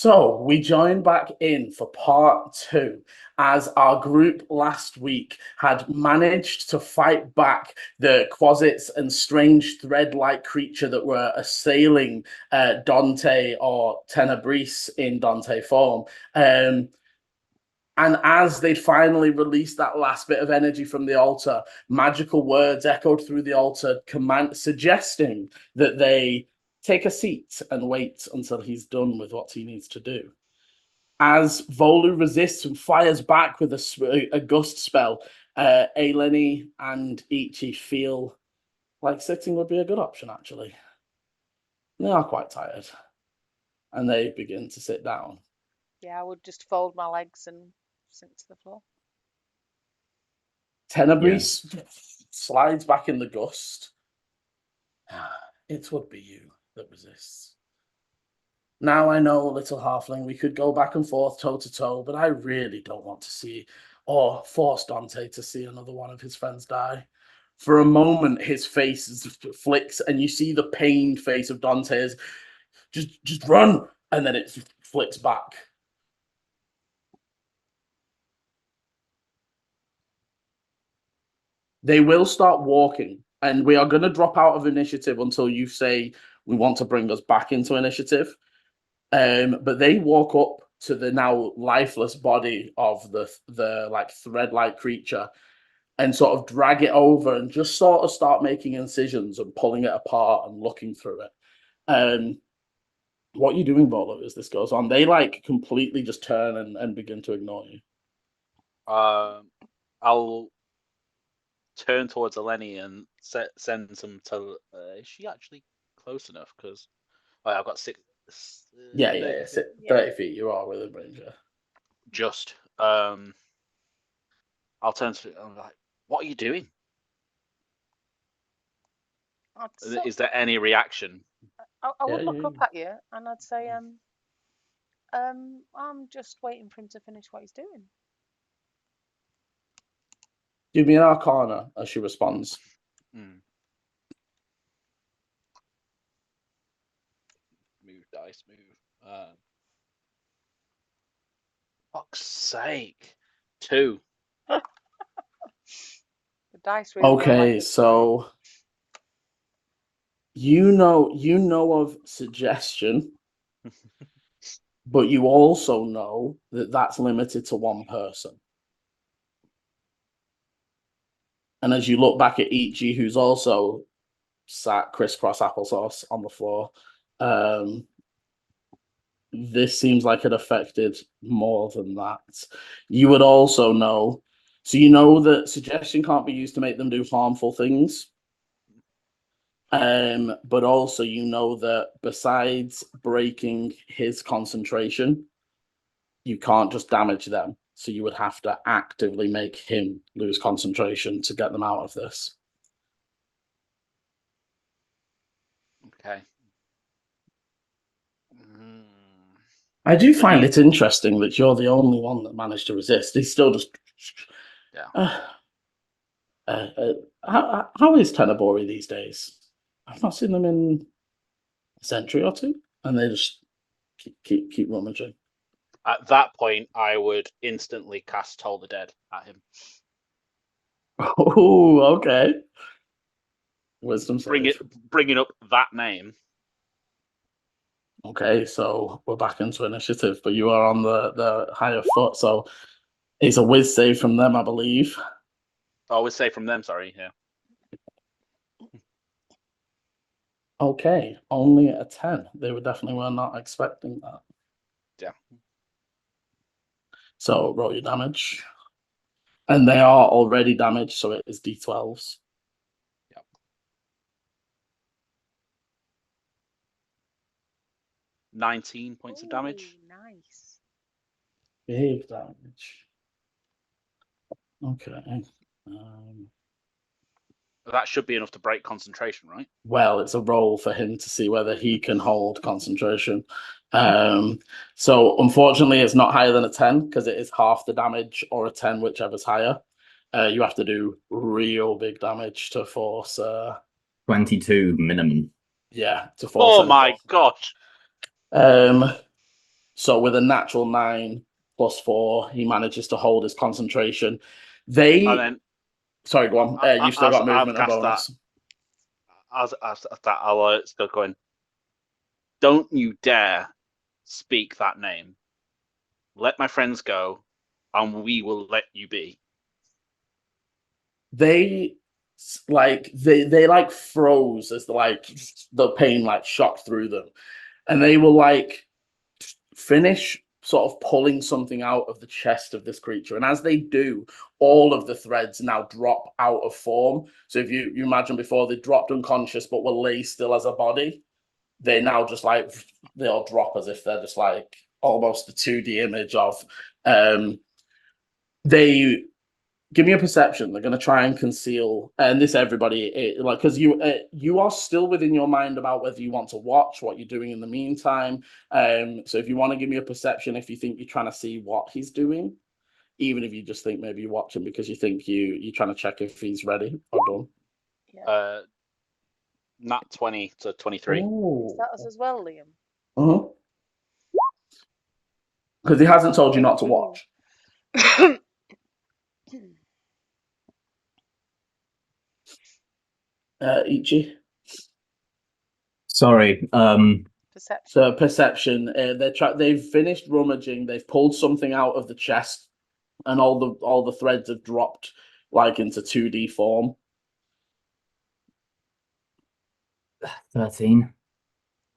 So we join back in for part two as our group last week had managed to fight back the quasits and strange thread-like creature that were assailing Dante or Tenebris in Dante form. And as they'd finally released that last bit of energy from the altar, magical words echoed through the altar, suggesting that they take a seat and wait until he's done with what he needs to do. As Volu resists and fires back with a gust spell, Eleni and Ichi feel like sitting would be a good option, actually. They are quite tired, and they begin to sit down. Yeah, I would just fold my legs and sink to the floor. Tenebris slides back in the gust. It would be you that resists. Now I know, little halfling, we could go back and forth toe to toe, but I really don't want to see or force Dante to see another one of his friends die. For a moment, his face flicks, and you see the pained face of Dante as just run, and then it flicks back. They will start walking, and we are going to drop out of initiative until you say we want to bring us back into initiative. But they walk up to the now lifeless body of the like thread-like creature and sort of drag it over and just sort of start making incisions and pulling it apart and looking through it. What are you doing, Volo, as this goes on? They like completely just turn and begin to ignore you. I'll turn towards Eleni and send some to. Is she actually close enough? Because I've got 6. 30 feet. You are within range. Just. I'll turn to. I'm like, what are you doing? Is there any reaction? I would look up at you and I'd say, I'm just waiting for him to finish what he's doing. Give me an Arcana as she responds. Move dice, move. Fuck's sake. 2. The dice really okay, so you know of suggestion, but you also know that that's limited to one person. And as you look back at Ichi, who's also sat crisscross applesauce on the floor, this seems like it affected more than that. You would also know, so you know that suggestion can't be used to make them do harmful things. But also you know that besides breaking his concentration, you can't just damage them. So you would have to actively make him lose concentration to get them out of this. Okay. I do find it interesting that you're the only one that managed to resist. He's still just... Yeah. How is Tenebori these days? I've not seen them in a century or two, and they just keep rummaging. At that point, I would instantly cast Toll the Dead at him. Oh, okay. Wisdom save. Bringing up that name. Okay, so we're back into initiative, but you are on the higher foot, so it's a whiz save from them, I believe. Oh, whiz save from them, sorry, yeah. Okay, only a 10. They definitely were not expecting that. Yeah. So roll your damage. And they are already damaged, so it is D12s. Yep. 19 points of damage. Nice. Big damage. Okay. That should be enough to break concentration, right? Well, it's a roll for him to see whether he can hold concentration. So unfortunately, it's not higher than a 10 because it is half the damage, or a 10, whichever's higher. You have to do real big damage to force... 22 minimum. Yeah, to force... Oh my gosh! So with a natural 9 plus 4, he manages to hold his concentration. They. And then Sorry, go on. You've still got movement and bonus. As that alert's still going, don't you dare speak that name. Let my friends go, and we will let you be. They froze as the pain shocked through them, and they will finish sort of pulling something out of the chest of this creature. And as they do, all of the threads now drop out of form. So if you imagine before they dropped unconscious but were lay still as a body, they now just they all drop as if they're just almost a 2D image of they. Give me a perception. They're going to try and conceal, and this everybody because you are still within your mind about whether you want to watch what you're doing in the meantime. So if you want to give me a perception, if you think you're trying to see what he's doing, even if you just think maybe you're watching because you think you're trying to check if he's ready or done. Yeah. Nat 20 to 23. Is that us as well, Liam? Because he hasn't told you not to watch. Ichi. Sorry. Perception. So perception. They've finished rummaging. They've pulled something out of the chest, and all the threads have dropped into 2D form. 13.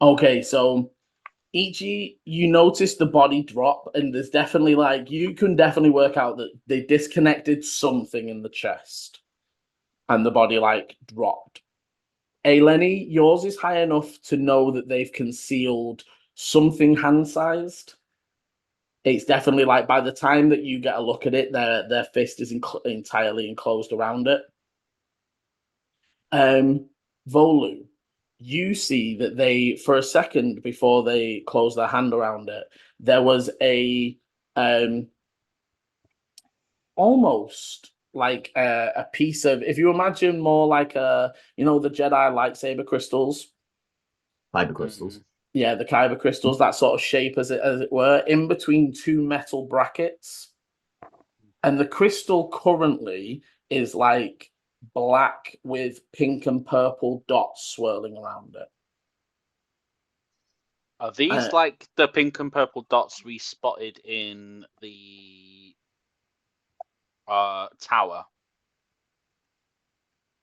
Okay, so Ichi, you notice the body drop, and there's definitely you can definitely work out that they disconnected something in the chest, and the body dropped. Lenny, yours is high enough to know that they've concealed something hand-sized. It's definitely by the time that you get a look at it, their fist is entirely enclosed around it. Volu, you see that they, for a second before they close their hand around it, there was a almost a piece of, if you imagine more the Jedi lightsaber crystals. Kyber crystals. Yeah, the kyber crystals, that sort of shape as it were, in between two metal brackets. And the crystal currently is black with pink and purple dots swirling around it. Are these the pink and purple dots we spotted in the tower?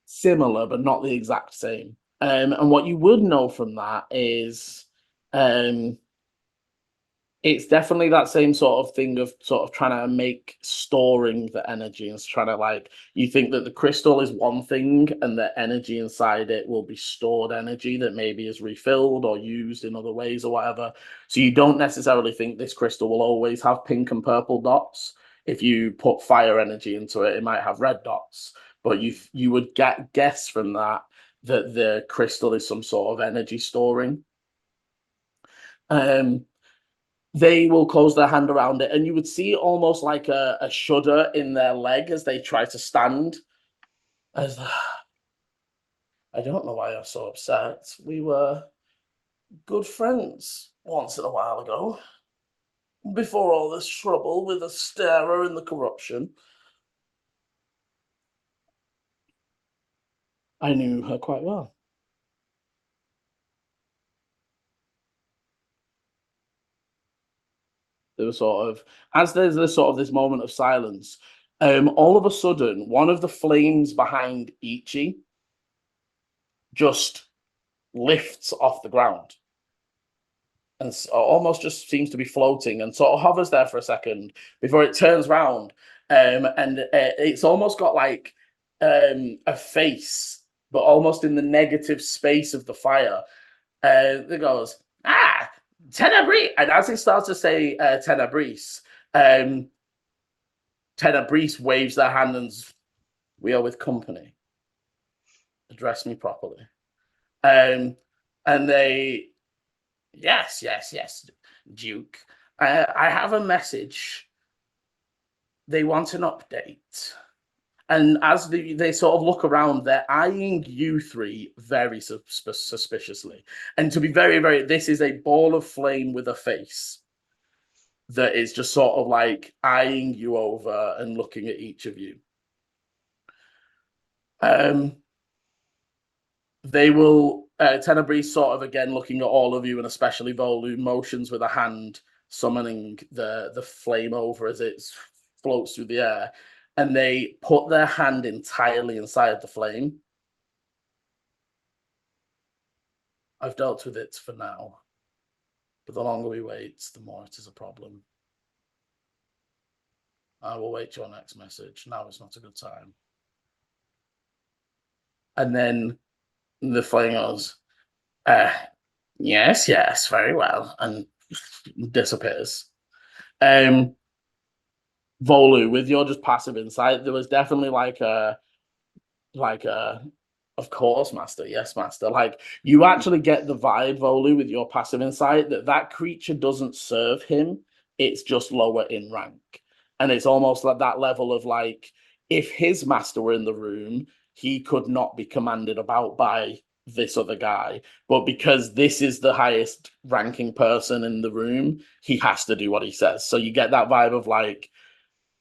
Similar, but not the exact same. And what you would know from that is it's definitely that same sort of thing of sort of trying to make storing the energy and trying to you think that the crystal is one thing and the energy inside it will be stored energy that maybe is refilled or used in other ways or whatever. So you don't necessarily think this crystal will always have pink and purple dots. If you put fire energy into it, it might have red dots. But you would guess from that the crystal is some sort of energy storing. They will close their hand around it, and you would see almost a shudder in their leg as they try to stand. I don't know why you're so upset. We were good friends once in a while ago, before all this trouble with Astera and the corruption. I knew her quite well. There was as there's this moment of silence, all of a sudden, one of the flames behind Ichi just lifts off the ground and almost just seems to be floating and sort of hovers there for a second before it turns round. And it's almost got a face, but almost in the negative space of the fire. It goes, Tenebris, and as he starts to say Tenebris, Tenebris waves their hand and we are with company. Address me properly. And they, yes, Duke. I have a message. They want an update. And as they sort of look around, they're eyeing you three very suspiciously. And to be very, very, this is a ball of flame with a face. that is just sort of like eyeing you over and looking at each of you. They will, Tenebrae sort of again looking at all of you, and especially Volu, motions with a hand, summoning the flame over as it floats through the air, and they put their hand entirely inside the flame. I've dealt with it for now, but the longer we wait, the more it is a problem. I will wait your next message. Now is not a good time. And then the flame goes, yes, very well, and disappears. Volu, with your just passive insight, there was definitely like a of course, master, yes, master. Like, you actually get the vibe, Volu, with your passive insight, that creature doesn't serve him, it's just lower in rank. And it's almost like that level of like, if his master were in the room, he could not be commanded about by this other guy. But because this is the highest ranking person in the room, he has to do what he says. So you get that vibe of like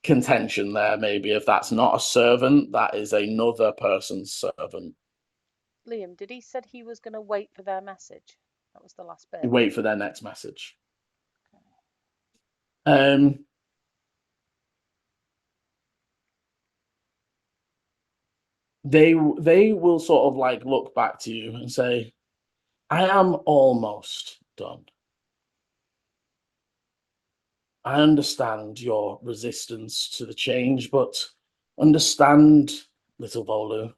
contention there, maybe. If that's not a servant, that is another person's servant. Liam, did he said he was going to wait for their message? That was the last bit. Wait for their next message. They will sort of like look back to you and say, I am almost done. I understand your resistance to the change, but understand, little Volu,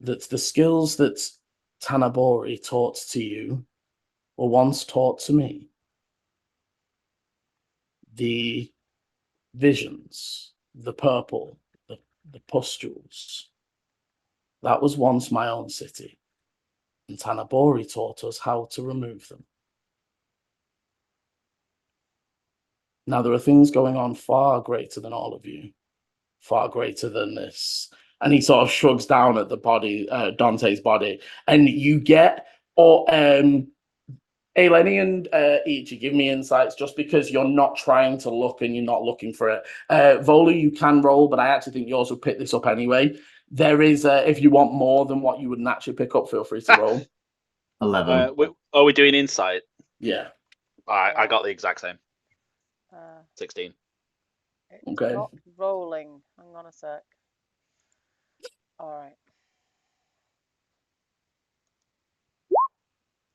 that the skills that Tanabori taught to you were once taught to me. The visions, the purple, the pustules, that was once my own city, and Tanabori taught us how to remove them. Now, there are things going on far greater than all of you, far greater than this. And he sort of shrugs down at the body, Dante's body, and you get, Eleni and Ichi, give me insights, just because you're not trying to look and you're not looking for it. Volu, you can roll, but I actually think yours will pick this up anyway. There is, if you want more than what you would naturally pick up, feel free to roll. 11. Are we doing insight? Yeah. I got the exact same. 16. It's Okay. not rolling. Hang on a sec. All right.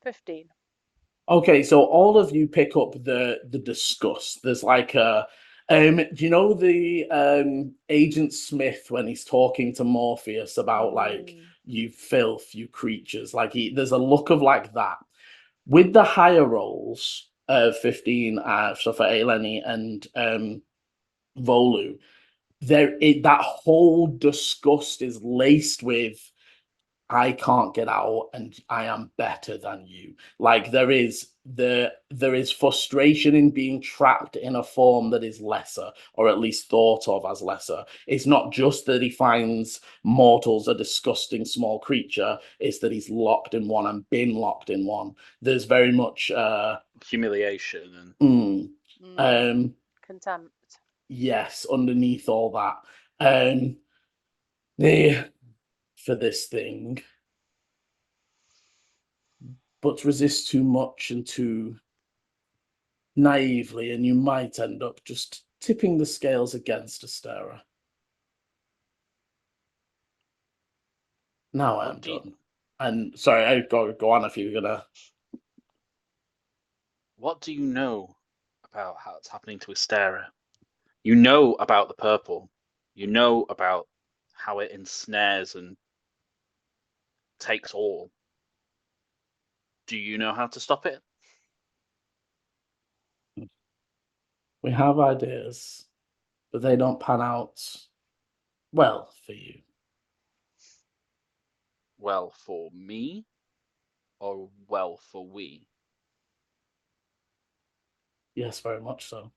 15. Okay, so all of you pick up the disgust. There's like a do you know the Agent Smith when he's talking to Morpheus about like you filth, you creatures, like there's a look of like that. With the higher rolls of 15 so for Eleni and Volu, that whole disgust is laced with I can't get out and I am better than you. Like there is frustration in being trapped in a form that is lesser, or at least thought of as lesser. It's not just that he finds mortals a disgusting small creature, it's that he's locked in one and been locked in one. There's very much humiliation and contempt. Yes, underneath all that. For this thing, but resist too much and too naively, and you might end up just tipping the scales against Astera. Now I'm done. And sorry, I go on if you're gonna. What do you know about how it's happening to Astera? You know about the purple. You know about how it ensnares and takes all. Do you know how to stop it? We have ideas, but they don't pan out well for you. Well for me, or well for we? Yes, very much so.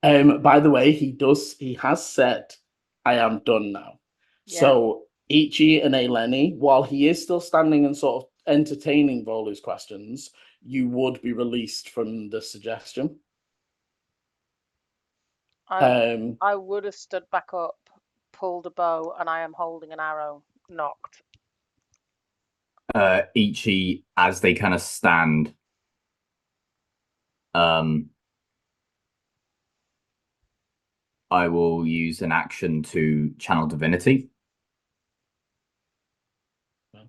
By the way, he has said, I am done now. Yeah. So Ichi and Eleni, while he is still standing and sort of entertaining Volu's questions, you would be released from the suggestion. I would have stood back up, pulled a bow, and I am holding an arrow, knocked. Ichi, as they kind of stand, I will use an action to channel divinity. Okay.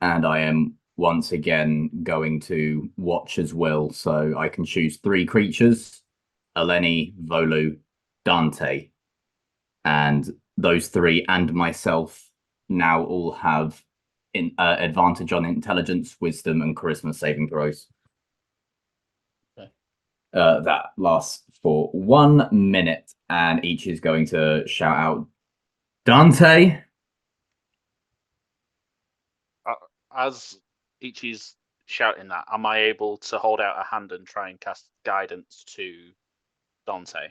And I am once again going to watch as will. So I can choose 3 creatures, Eleni, Volu, Dante. And those 3 and myself now all have advantage on intelligence, wisdom, and charisma saving throws. Okay. That lasts for 1 minute, and each is going to shout out, Dante. As Ichi's shouting that, am I able to hold out a hand and try and cast guidance to Dante?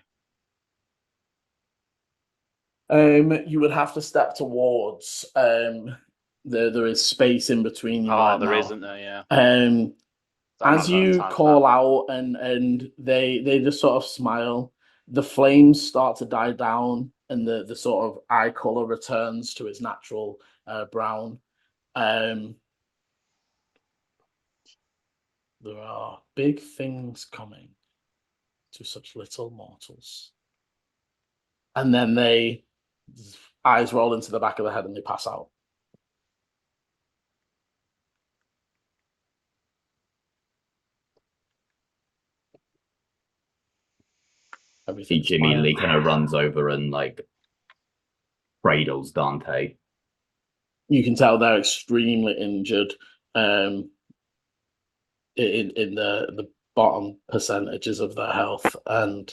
You would have to step towards. There is space in between you right there now. isn't there? Yeah. As you call out and they just sort of smile, the flames start to die down and the sort of eye color returns to its natural brown. There are big things coming to such little mortals. And then eyes roll into the back of the head and they pass out. Ichi immediately kind of runs over and like cradles Dante. You can tell they're extremely injured in the bottom percentages of their health, and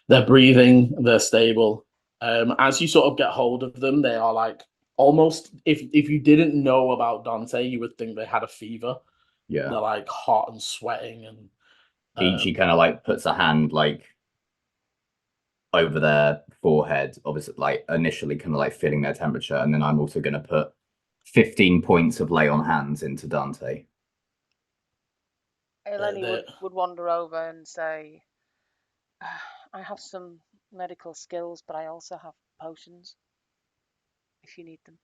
they're breathing, they're stable. As you sort of get hold of them, they are like almost, if you didn't know about Dante, you would think they had a fever. Yeah. They're like hot and sweating, and Ichi kind of like puts a hand like over their forehead, obviously like initially kind of like feeling their temperature, and then I'm also going to put 15 points of lay on hands into Dante. Eleni would wander over and say, I have some medical skills, but I also have potions if you need them.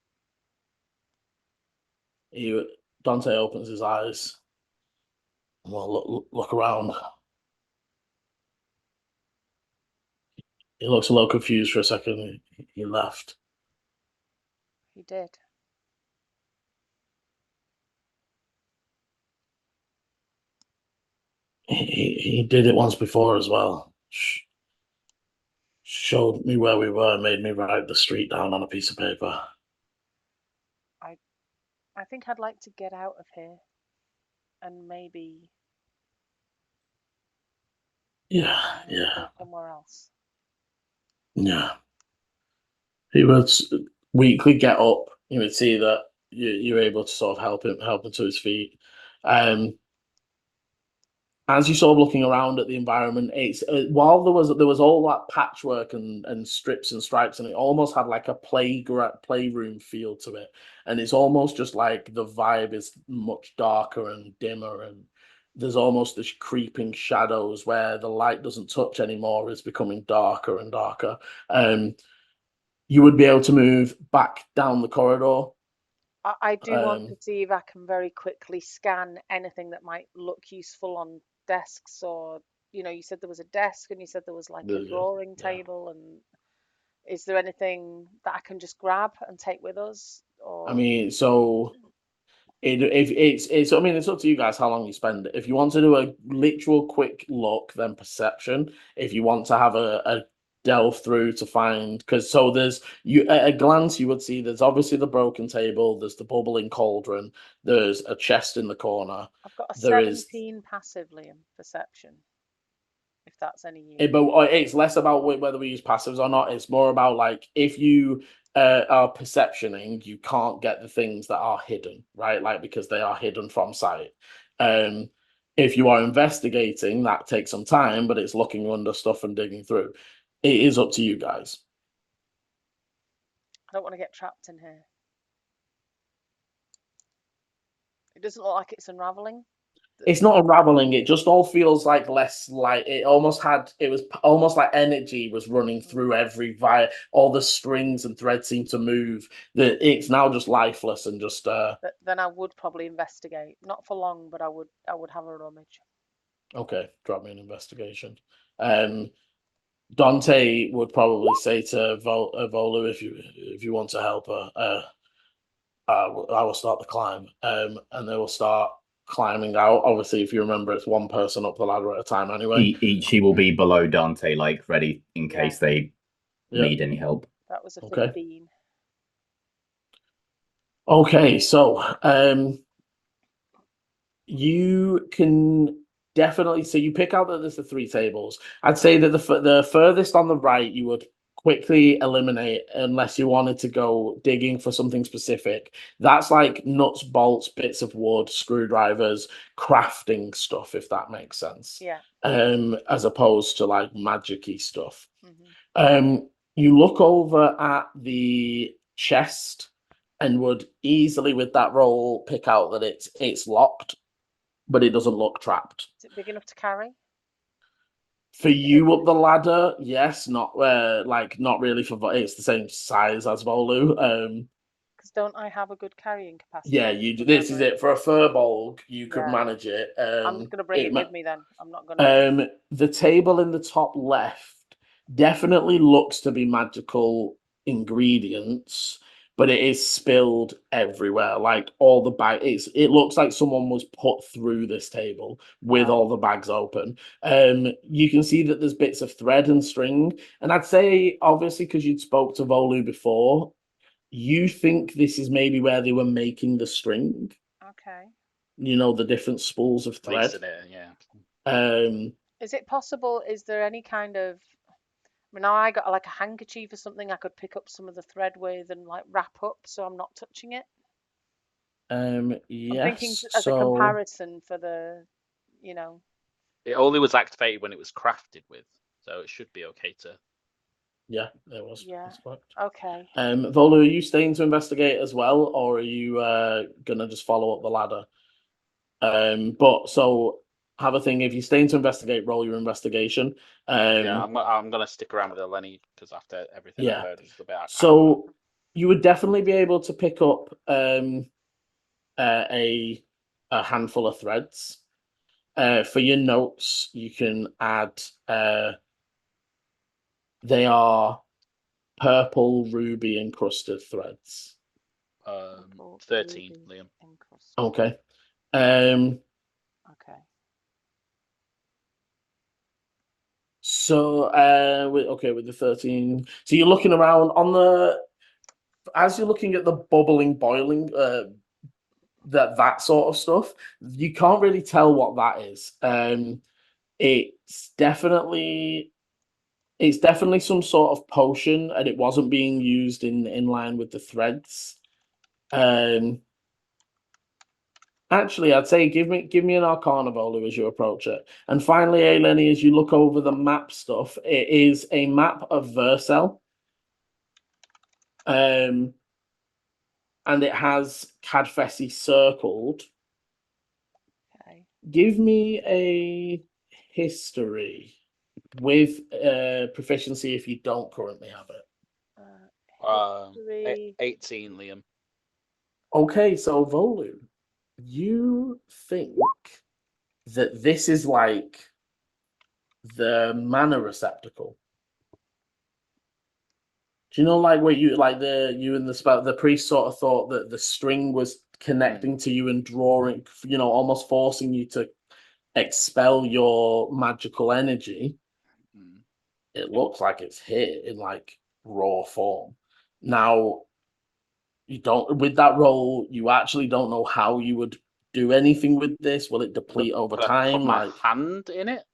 Dante opens his eyes. Well, look around. He looks a little confused for a second. He left. He did. He did it once before as well. Showed me where we were, made me write the street down on a piece of paper. I think I'd like to get out of here and maybe Yeah. go somewhere else. Yeah. He would weekly get up. You would see that you're able to sort of help him to his feet. As you sort of looking around at the environment, it's while there was all that patchwork and strips and stripes, and it almost had like a playroom feel to it, and it's almost just like the vibe is much darker and dimmer, and there's almost this creeping shadows where the light doesn't touch anymore, is becoming darker and darker. You would be able to move back down the corridor. I do want to see if I can very quickly scan anything that might look useful on desks, or you said there was a desk and you said there was like a drawing table, and is there anything that I can just grab and take with us? Or I mean, so it's I mean, it's up to you guys how long you spend. If you want to do a literal quick look, then perception. If you want to have a delve through to find, because so there's at a glance you would see there's obviously the broken table, there's the bubbling cauldron, there's a chest in the corner. I've got a There 17 passively in perception, if that's any use. But it's less about whether we use passives or not. It's more about like if you are perceptioning, you can't get the things that are hidden, right? Like because they are hidden from sight. If you are investigating, that takes some time, but it's looking under stuff and digging through. It is up to you guys. I don't want to get trapped in here. It doesn't look like it's unraveling. It's not unraveling. It just all feels like less like it almost had. It was almost like energy was running through every via. All the strings and threads seem to move. That it's now just lifeless and just. Then I would probably investigate. Not for long, but I would have a rummage. Okay, drop me an investigation. Dante would probably say to Volu, if you want to help her, I will start the climb, and they will start climbing out. Obviously, if you remember, it's one person up the ladder at a time anyway. He will be below Dante, like ready in case they need any help. That was a Okay. 15. Okay, so you can definitely, so you pick out that there's the 3 tables. I'd say that the furthest on the right you would quickly eliminate unless you wanted to go digging for something specific. That's like nuts, bolts, bits of wood, screwdrivers, crafting stuff, if that makes sense. Yeah. As opposed to like magic-y stuff. Mm-hmm. You look over at the chest and would easily with that roll pick out that it's locked, but it doesn't look trapped. Is it big enough to carry? For you up the ladder, yes, not not really for it's the same size as Volu. Because don't I have a good carrying capacity? Yeah, you do. This is it for a furbolg. You could manage it. I'm just gonna bring it with me then. I'm not gonna. The table in the top left definitely looks to be magical ingredients, but it is spilled everywhere. Like all the bags, it looks like someone was put through this table with all the bags open. You can see that there's bits of thread and string, and I'd say obviously because you'd spoke to Volu before, you think this is maybe where they were making the string. Okay. You know, the different spools of thread. Is it possible? Is there any kind of? I mean, I got like a handkerchief or something I could pick up some of the thread with and like wrap up, so I'm not touching it. Yes. I'm thinking as a comparison for the, It only was activated when it was crafted with, so it should be okay to. Yeah, it was. Yeah. Okay. Volu, are you staying to investigate as well, or are you gonna just follow up the ladder? But so have a thing. If you're staying to investigate, roll your investigation. Yeah, I'm gonna stick around with Eleni because after everything I've heard, it's a bit. So you would definitely be able to pick up a handful of threads. For your notes, you can add. They are purple ruby encrusted threads. 13, Liam. Okay. Okay. So with the 13. So you're looking around as you're looking at the bubbling, boiling, that sort of stuff, you can't really tell what that is. It's definitely some sort of potion, and it wasn't being used in line with the threads. Actually, I'd say give me an Arcana Volu as you approach it. And finally, Eleni, as you look over the map stuff, it is a map of Vercel. And it has Cadfessi circled. Okay. Give me a history with proficiency if you don't currently have it. 18, Liam. Okay, so Volu, you think that this is like the mana receptacle? Do you know, like where you and the priest sort of thought that the string was connecting to you and drawing, almost forcing you to expel your magical energy? It looks like it's here in like raw form. Now, you don't with that roll, you actually don't know how you would do anything with this. Will it deplete over time? Put my hand in it?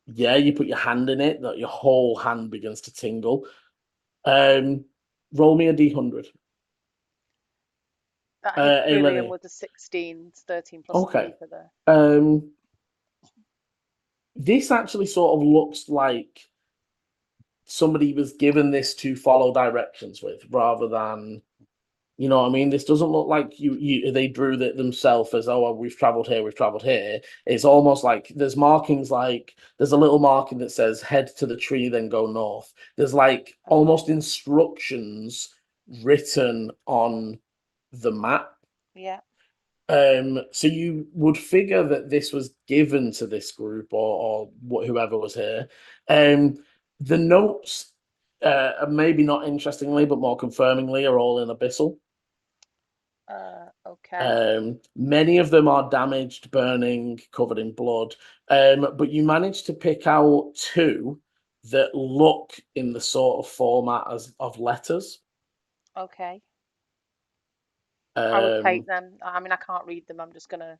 Yeah, you put your hand in it, that your whole hand begins to tingle. Roll me a D100. That hit William with the 16, 13 plus 3 for the. This actually sort of looks like somebody was given this to follow directions with, rather than You know what I mean? This doesn't look like they drew that themselves as, oh, well, we've traveled here, we've traveled here. It's almost like there's markings, like there's a little marking that says head to the tree, then go north. There's like almost instructions written on the map. Yeah. So you would figure that this was given to this group or whoever was here. The notes, maybe not interestingly, but more confirmingly, are all in Abyssal. Okay. Many of them are damaged, burning, covered in blood. But you managed to pick out two that look in the sort of format of letters. Okay. I would take Um, them. I mean, I can't read them. I'm just gonna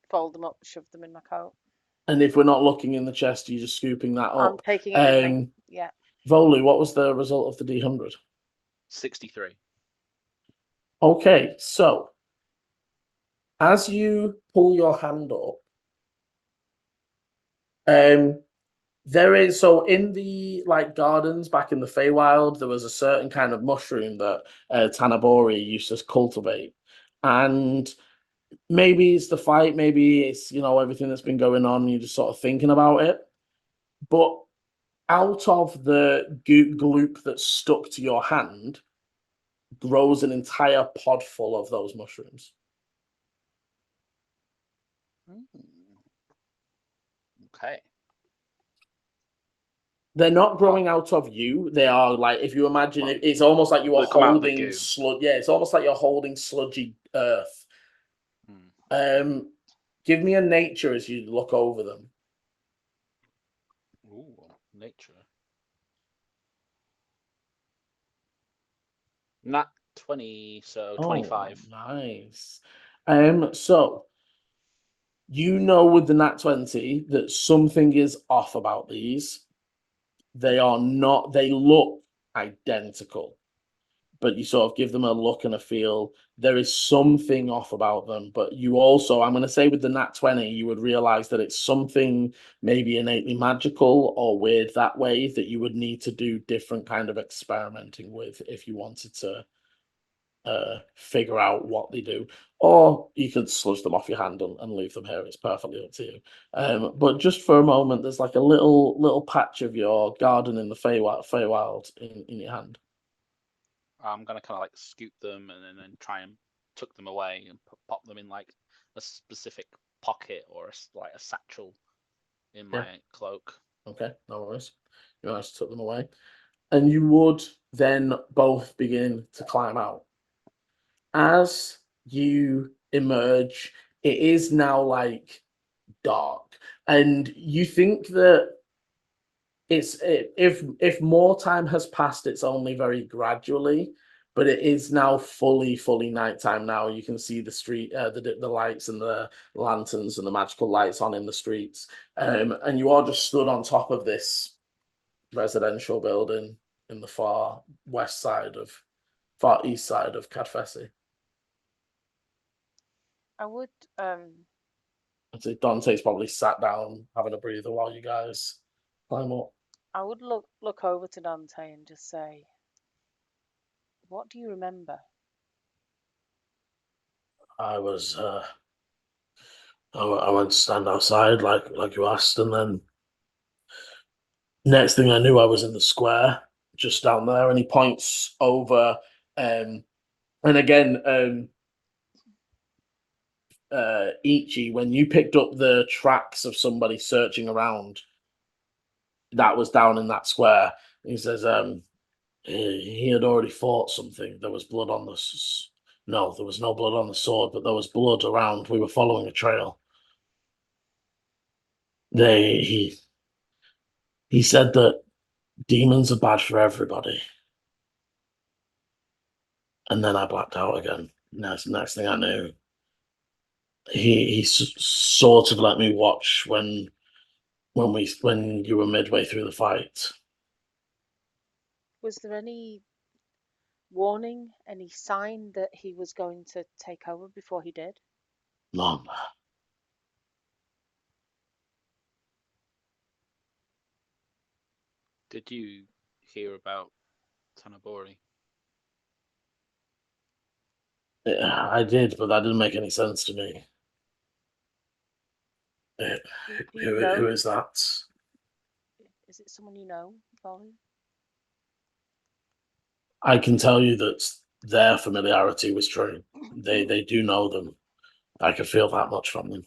fold them up, shove them in my coat. and if we're not looking in the chest, you're just scooping that I'm up. taking it with me. Yeah. Volu, what was the result of the D100? 63. Okay, so as you pull your hand up, there is, so in the like gardens back in the Feywild, there was a certain kind of mushroom that Tanabori used to cultivate, and maybe it's the fight, maybe it's everything that's been going on, and you're just sort of thinking about it, but out of the gloop that's stuck to your hand grows an entire pod full of those mushrooms. Okay. They're not growing out of you. They are like, if you imagine it, it's almost like you are holding sludge. Yeah, it's almost like you're holding sludgy earth. Give me a nature as you look over them. Ooh, nature. Nat 20, so 25. Nice. So you know with the Nat 20 that something is off about these. They are not, they look identical, but you sort of give them a look and a feel. There is something off about them, but you also, I'm going to say with the Nat 20, you would realize that it's something maybe innately magical or weird that way that you would need to do different kind of experimenting with if you wanted to figure out what they do. Or you could sludge them off your hand and leave them here. It's perfectly up to you. But just for a moment, there's like a little patch of your garden in the Feywild in your hand. I'm gonna kind of like scoop them and then try and tuck them away and pop them in like a specific pocket or like a satchel in my cloak. Okay, no worries. You managed to tuck them away, and you would then both begin to climb out. As you emerge, it is now like dark, and you think that if more time has passed, it's only very gradually, but it is now fully nighttime now. You can see the street, the lights and the lanterns and the magical lights on in the streets, and you are just stood on top of this residential building in the far east side of Cadfesi. I would I'd say Dante's probably sat down having a breather while you guys climb up. I would look over to Dante and just say, "What do you remember?" I went to stand outside like you asked, and then next thing I knew, I was in the square just down there, and he points over, and again, Ichi, when you picked up the tracks of somebody searching around, that was down in that square. He says, he had already fought something. There was blood on the. No, there was no blood on the sword, but there was blood around. We were following a trail. He said that demons are bad for everybody. And then I blacked out again. Next thing I knew, he sort of let me watch when you were midway through the fight. Was there any warning, any sign that he was going to take over before he did? None. Did you hear about Tanabori? Yeah, I did, but that didn't make any sense to me. Do you know? Who is that? Is it someone you know, Volley? I can tell you that their familiarity was true. They do know them. I could feel that much from them.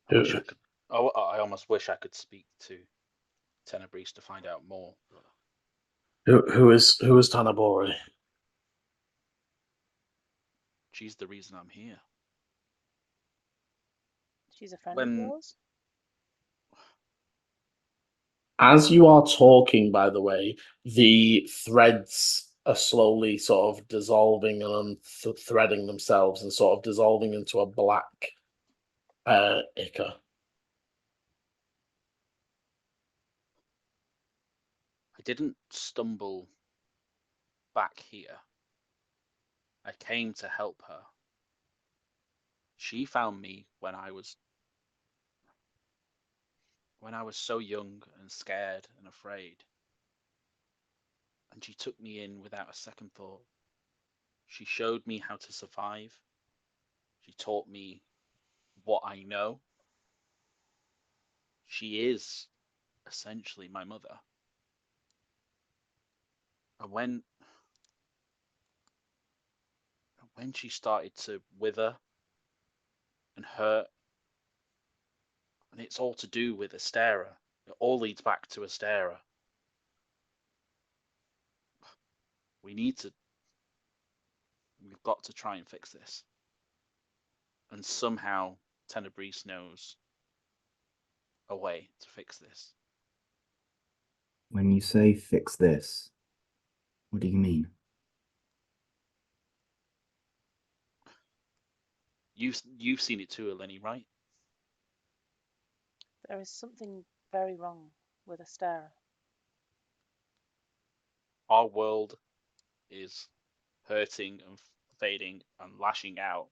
I almost wish I could speak to Tenebris to find out more. Who is Tanabori? She's the reason I'm here. She's a friend of yours? As you are talking, by the way, the threads are slowly sort of dissolving and threading themselves and sort of dissolving into a black ichor. I didn't stumble back here. I came to help her. She found me when I was so young and scared and afraid. And she took me in without a second thought. She showed me how to survive. She taught me what I know. She is essentially my mother. And when she started to wither and hurt, and it's all to do with Astera. It all leads back to Astera. We've got to try and fix this. And somehow Tenebris knows a way to fix this. When you say fix this, what do you mean? You've seen it too, Eleni, right? There is something very wrong with Astera. Our world is hurting and fading and lashing out.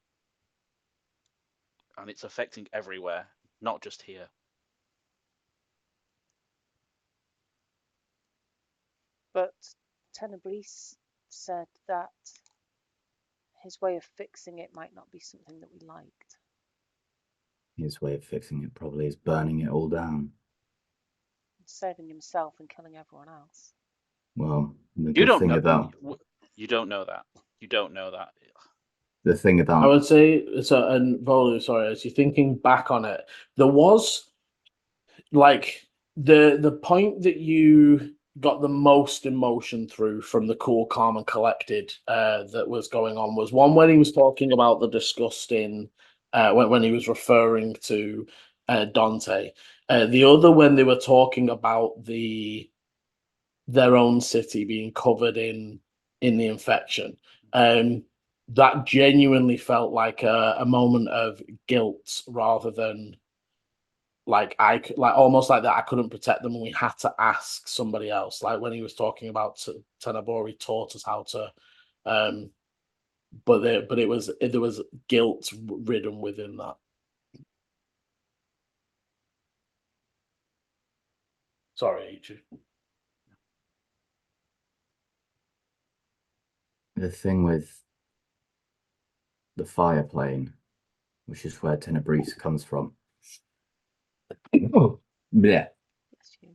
And it's affecting everywhere, not just here. But Tenebris said that his way of fixing it might not be something that we liked. His way of fixing it probably is burning it all down. Saving himself and killing everyone else. Well, the You good thing about... You don't know that. You don't know that. The thing about... I would say, so, and Volu, sorry, as you're thinking back on it, there was, like, the point that you got the most emotion through from the cool, calm, and collected that was going on was one when he was talking about the disgusting, when he was referring to Dante. The other when they were talking about their own city being covered in the infection. That genuinely felt like a moment of guilt rather than like almost like that I couldn't protect them and we had to ask somebody else. Like when he was talking about Tenebori taught us how to, but there was guilt ridden within that. Sorry, Ichi. The thing with the fire plane, which is where Tenebris comes from. Oh, yeah. Bless you.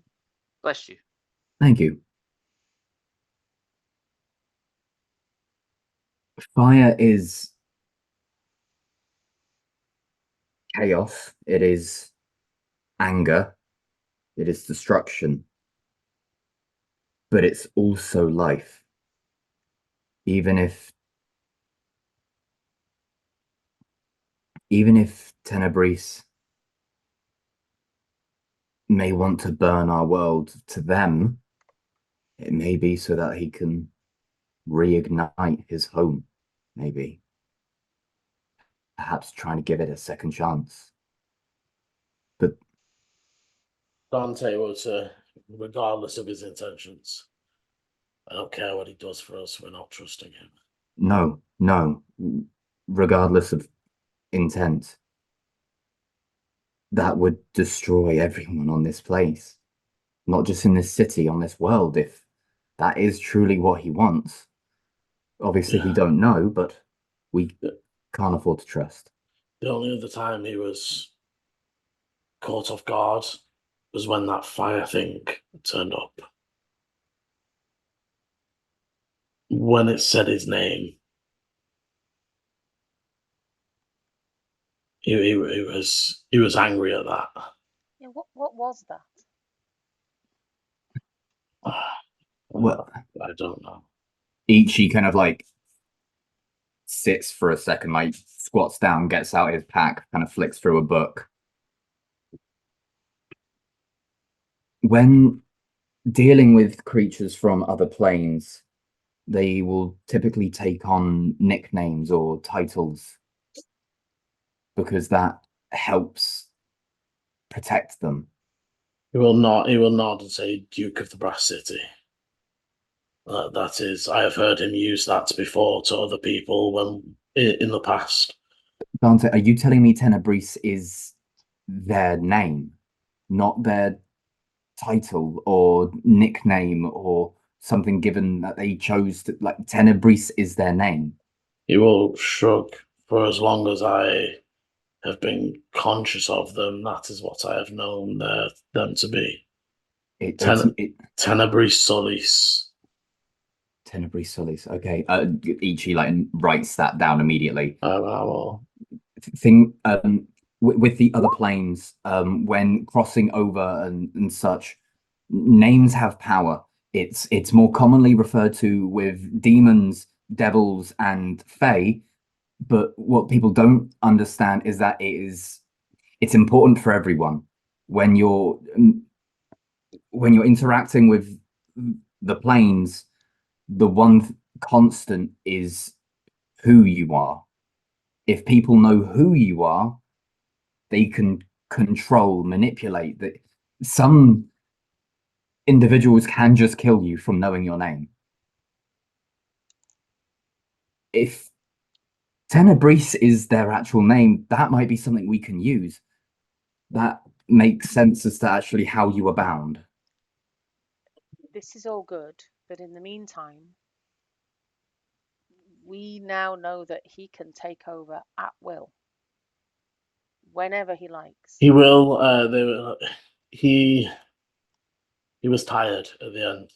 Bless you. Thank you. Fire is chaos. It is anger. It is destruction. But it's also life. Even if Tenebris may want to burn our world, to them, it may be so that he can reignite his home, maybe. Perhaps trying to give it a second chance. But Dante was, regardless of his intentions, I don't care what he does for us, we're not trusting him. No. Regardless of intent, that would destroy everyone on this place. not just in this city, on this world, if that is truly what he wants. Obviously, we don't know, but we can't afford to trust. The only other time he was caught off guard was when that fire thing turned up. When it said his name, he was angry at that. Yeah, what was that? Well, I don't know. Ichi kind of like sits for a second, like squats down, gets out his pack, kind of flicks through a book. When dealing with creatures from other planes, they will typically take on nicknames or titles because that helps protect them. He will nod and say Duke of the Brass City. That is, I have heard him use that before to other people when in the past. Dante, are you telling me Tenebris is their name, not their title or nickname or something given that they chose to, like, Tenebris is their name? He will shrug. For as long as I have been conscious of them, that is what I have known them to be. Tenebris Solis. Tenebris Solis. Okay. Ichi like writes that down immediately. With the other planes, when crossing over and such, names have power. It's more commonly referred to with demons, devils, and fae. But what people don't understand is that it's important for everyone when you're interacting with the planes. The one constant is who you are. If people know who you are, they can control, manipulate. That some individuals can just kill you from knowing your name. If Tenebris is their actual name, that might be something we can use. That makes sense as to actually how you are bound. This is all good, but in the meantime, we now know that he can take over at will, whenever he likes. He will. He was tired at the end.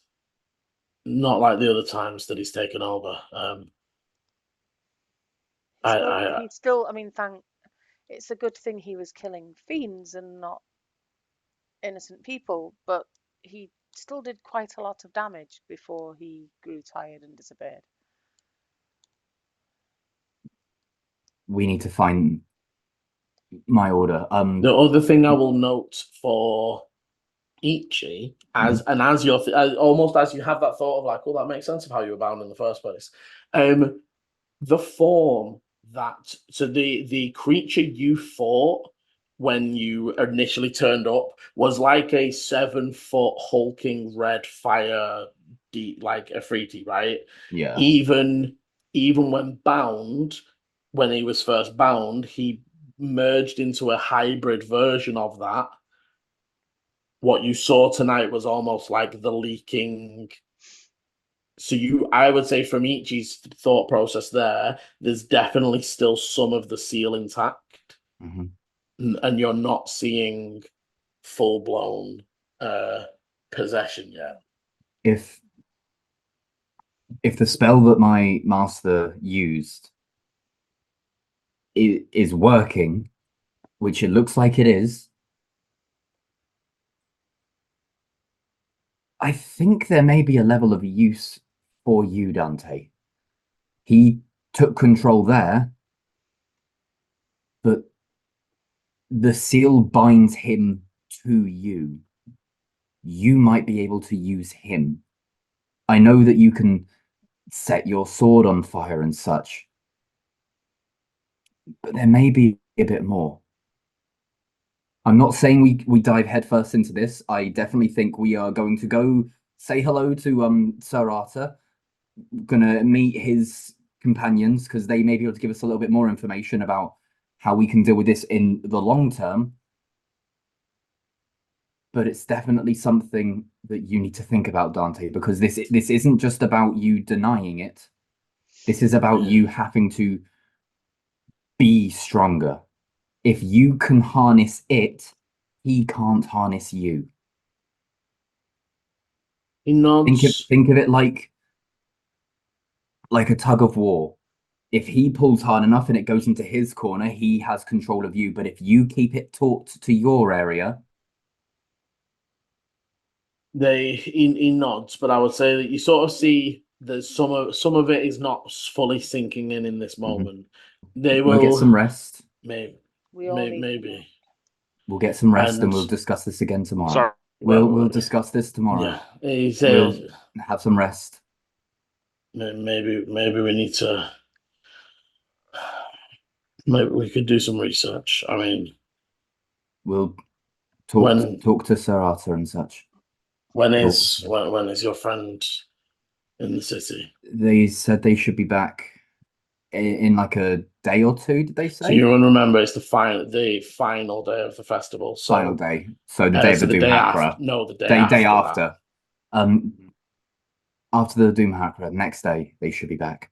Not like the other times that he's taken over. He's still. I mean, it's a good thing he was killing fiends and not innocent people, but he still did quite a lot of damage before he grew tired and disappeared. We need to find my order. The other thing I will note for Ichi, as you're almost as you have that thought of like, oh, that makes sense of how you were bound in the first place. The form the creature you fought when you initially turned up was like a 7-foot hulking red fire, like a Afriti, right? Yeah. Even when bound, when he was first bound, he merged into a hybrid version of that. What you saw tonight was almost like the leaking. So I would say from Ichi's thought process there's definitely still some of the seal intact, and you're not seeing full-blown possession yet. If the spell that my master used is working, which it looks like it is, I think there may be a level of use for you, Dante. He took control there, but the seal binds him to you. You might be able to use him. I know that you can set your sword on fire and such, but there may be a bit more. I'm not saying we dive headfirst into this. I definitely think we are going to go say hello to Sir Arthur. Gonna meet his companions because they may be able to give us a little bit more information about how we can deal with this in the long term. but it's definitely something that you need to think about, Dante, because this isn't just about you denying it. This is about you having to be stronger. If you can harness it, he can't harness you. He nods. Think of it like a tug of war. If he pulls hard enough and it goes into his corner, he has control of you. But if you keep it taut to your area, He nods, but I would say that you sort of see that some of it is not fully sinking in this moment. They we'll get some rest. Maybe. We all need Maybe. We'll get some rest and And- we'll discuss this again tomorrow. Sorry. We'll discuss this tomorrow. Yeah, he We'll says have some rest. maybe we need to. Maybe we could do some research. I mean, We'll talk to Sir Arthur and such. when is your friend in the city? They said they should be back in like a day or two. Did they say? So you want to remember it's the final day of the festival. So final day. So the day of the Doom Hakra. No, the day after. After the Doom Hakra, next day they should be back,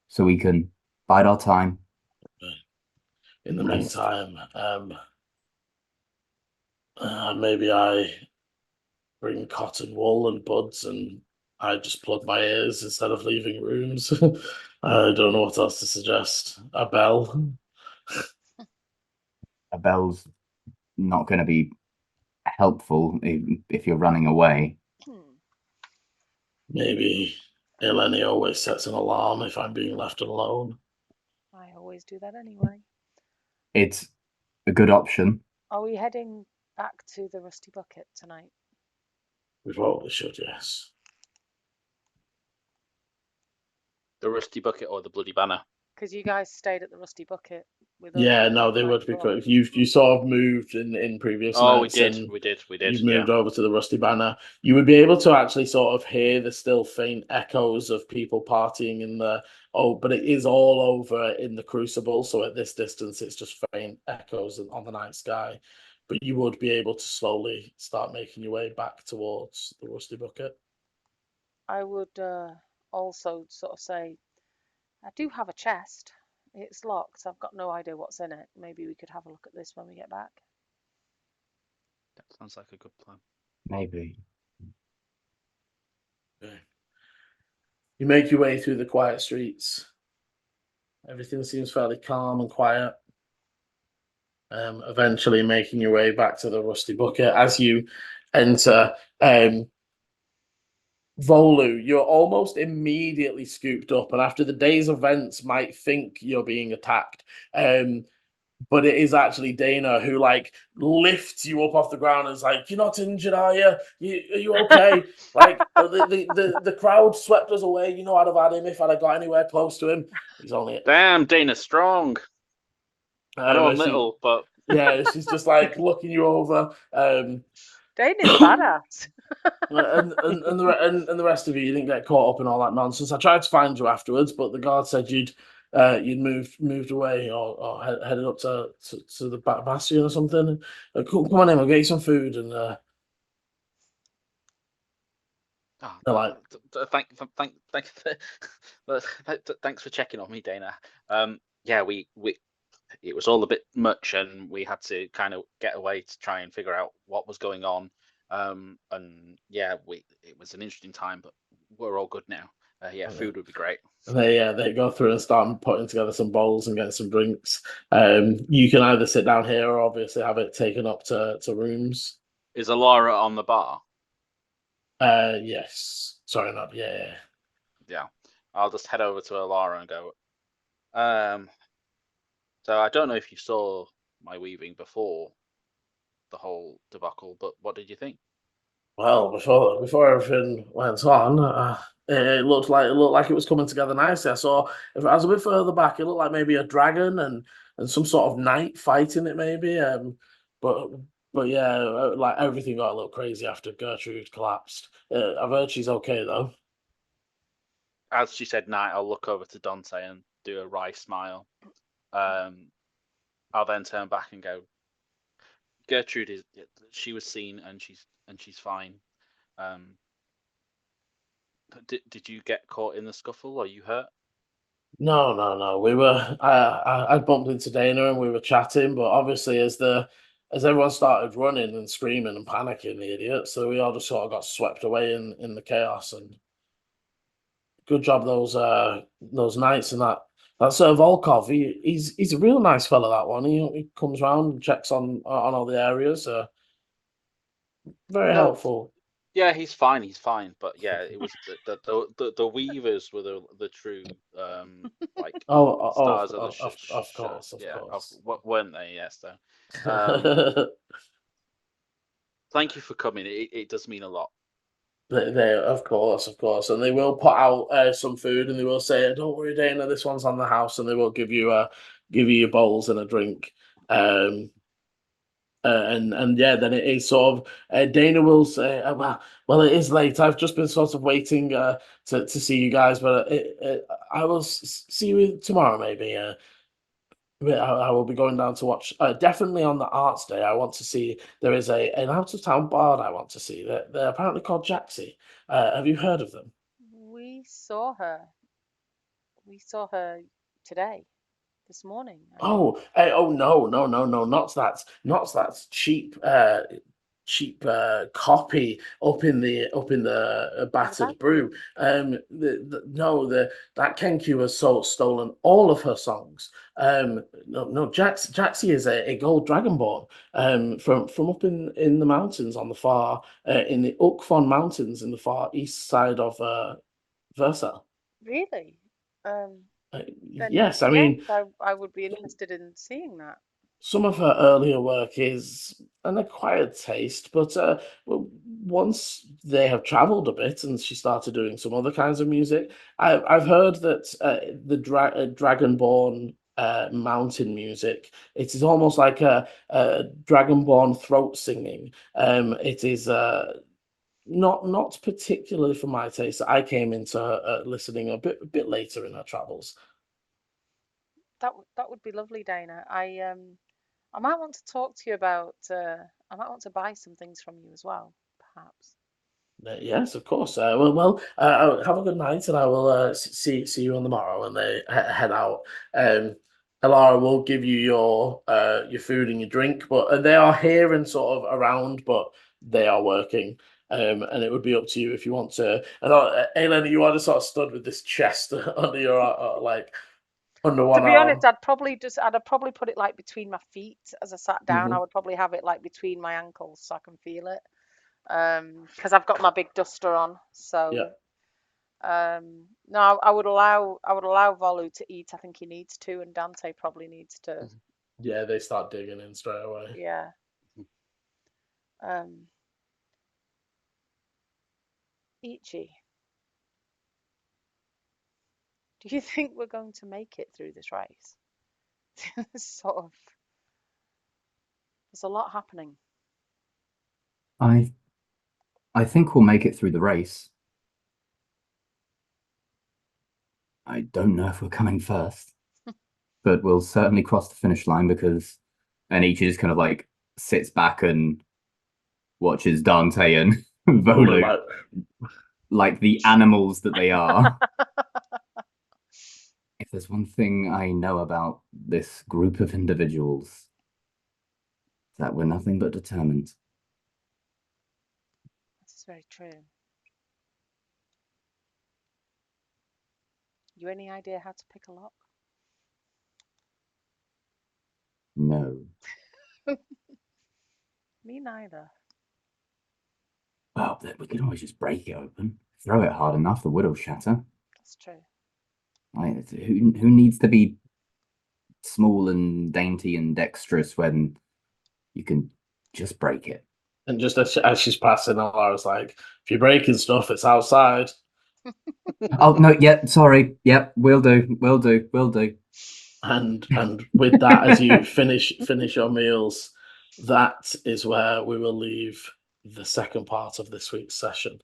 so we can bide our time. In the meantime, maybe I bring cotton wool and buds, and I just plug my ears instead of leaving rooms. I don't know what else to suggest. A bell. A bell's not going to be helpful if you're running away. Maybe Eleni always sets an alarm if I'm being left alone. I always do that anyway. It's a good option. Are we heading back to the Rusty Bucket tonight? We probably should, yes. The Rusty Bucket or the Bloody Banner? Because you guys stayed at the Rusty Bucket with us. Yeah, no, they would be quick. You sort of moved in previous nights. We did. You've moved over to the Rusty Banner. You would be able to actually sort of hear the still faint echoes of people partying in the. Oh, but it is all over in the Crucible. So at this distance, it's just faint echoes on the night sky. But you would be able to slowly start making your way back towards the Rusty Bucket. I would also sort of say, I do have a chest. It's locked. I've got no idea what's in it. Maybe we could have a look at this when we get back. That sounds like a good plan. Maybe. Okay. You make your way through the quiet streets. Everything seems fairly calm and quiet. Eventually making your way back to the Rusty Bucket. As you enter, Volu, you're almost immediately scooped up, and after the day's events might think you're being attacked. But it is actually Dana who lifts you up off the ground and is like, "You're not injured, are you? Are you okay?" The crowd swept us away. You know, I'd have had him if I'd have got anywhere close to him. He's only damn Dana's strong. I know I'm little, but yeah, she's just looking you over. Dana's badass. and the rest of you didn't get caught up in all that nonsense. I tried to find you afterwards, but the guard said you'd moved away or headed up to the back bastion or something. Come on in, we'll get you some food and. Thanks for checking on me, Dana. Yeah, we it was all a bit much, and we had to kind of get away to try and figure out what was going on. And yeah, it was an interesting time, but we're all good now. Yeah, food would be great. They go through and start putting together some bowls and getting some drinks. You can either sit down here or obviously have it taken up to rooms. Is Alara on the bar? Yes. Sorry, not yeah. Yeah, I'll just head over to Alara and go. So I don't know if you saw my weaving before the whole debacle, but what did you think? Well, before everything went on, it looked like it was coming together nicely. I saw if I was a bit further back, it looked like maybe a dragon and some sort of knight fighting it, maybe. But yeah, everything got a little crazy after Gertrude collapsed. I've heard she's okay though. As she said knight, I'll look over to Dante and do a wry smile. I'll then turn back and go, Gertrude is. She was seen, and she's fine. Did you get caught in the scuffle? Are you hurt? No. We were. I bumped into Dana and we were chatting, but obviously as everyone started running and screaming and panicking, the idiots, so we all just sort of got swept away in the chaos. And good job those knights and that Sir Volkov. He's a real nice fella. That one. He comes round and checks on all the areas. Very helpful. Yeah, he's fine. But yeah, it was the weavers were the true like stars of the of course, of course. What weren't they? Yes, so thank you for coming. It does mean a lot. They of course, and they will put out some food, and they will say, "Don't worry, Dana, this one's on the house," and they will give you your bowls and a drink. And yeah, then it is sort of Dana will say, well, it is late. I've just been sort of waiting to see you guys, but I will see you tomorrow, maybe. I will be going down to watch. Definitely on the arts day. I want to see. There is an out of town bard I want to see. They're apparently called Jaxie. Have you heard of them? We saw her. We saw her today, this morning. No, not that cheap copy up in the battered brew. That Kenku has stolen all of her songs. Jaxie is a gold dragonborn from up in the mountains on the far in the Ukfon mountains in the far east side of Versa. Really? Yes, I mean, I would be interested in seeing that. some of her earlier work is an acquired taste, but once they have travelled a bit and she started doing some other kinds of music, I've heard that the Dragonborn mountain music, it is almost like a Dragonborn throat singing. It is not particularly for my taste. I came into listening a bit later in her travels. That would be lovely, Dana. I might want to talk to you about. I might want to buy some things from you as well, perhaps. Yes, of course. Have a good night, and I will see you on the morrow. And they head out. Elara will give you your food and your drink, but they are here and sort of around, but they are working. And it would be up to you if you want to. And Aelin, you are just sort of stood with this chest under your under one arm. To be honest, I'd probably put it like between my feet as I sat down. I would probably have it like between my ankles so I can feel it. Because I've got my big duster on. So yeah. No, I would allow Volu to eat. I think he needs to, and Dante probably needs to. Yeah, they start digging in straight away. Yeah. Ichi, do you think we're going to make it through this race? Sort of. There's a lot happening. I think we'll make it through the race. I don't know if we're coming first, but we'll certainly cross the finish line and each just kind of like sits back and watches Dante and Volu like the animals that they are. If there's one thing I know about this group of individuals, that we're nothing but determined. This is very true. You any idea how to pick a lock? No. Me neither. Well, we could always just break it open. Throw it hard enough, the wood will shatter. That's true. Who needs to be small and dainty and dexterous when you can just break it? And just as she's passing, I was like, if you're breaking stuff, it's outside. Oh, no, yeah, sorry. Yep, will do. And with that, as you finish your meals, that is where we will leave the second part of this week's session.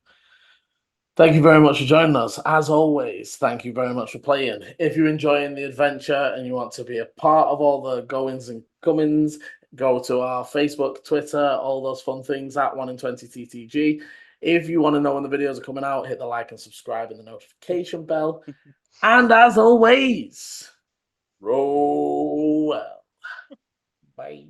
Thank you very much for joining us. As always, thank you very much for playing. If you're enjoying the adventure and you want to be a part of all the goings and comings, go to our Facebook, Twitter, all those fun things at 1in20ttg. If you want to know when the videos are coming out, hit the like and subscribe and the notification bell. And as always, roll well. Bye.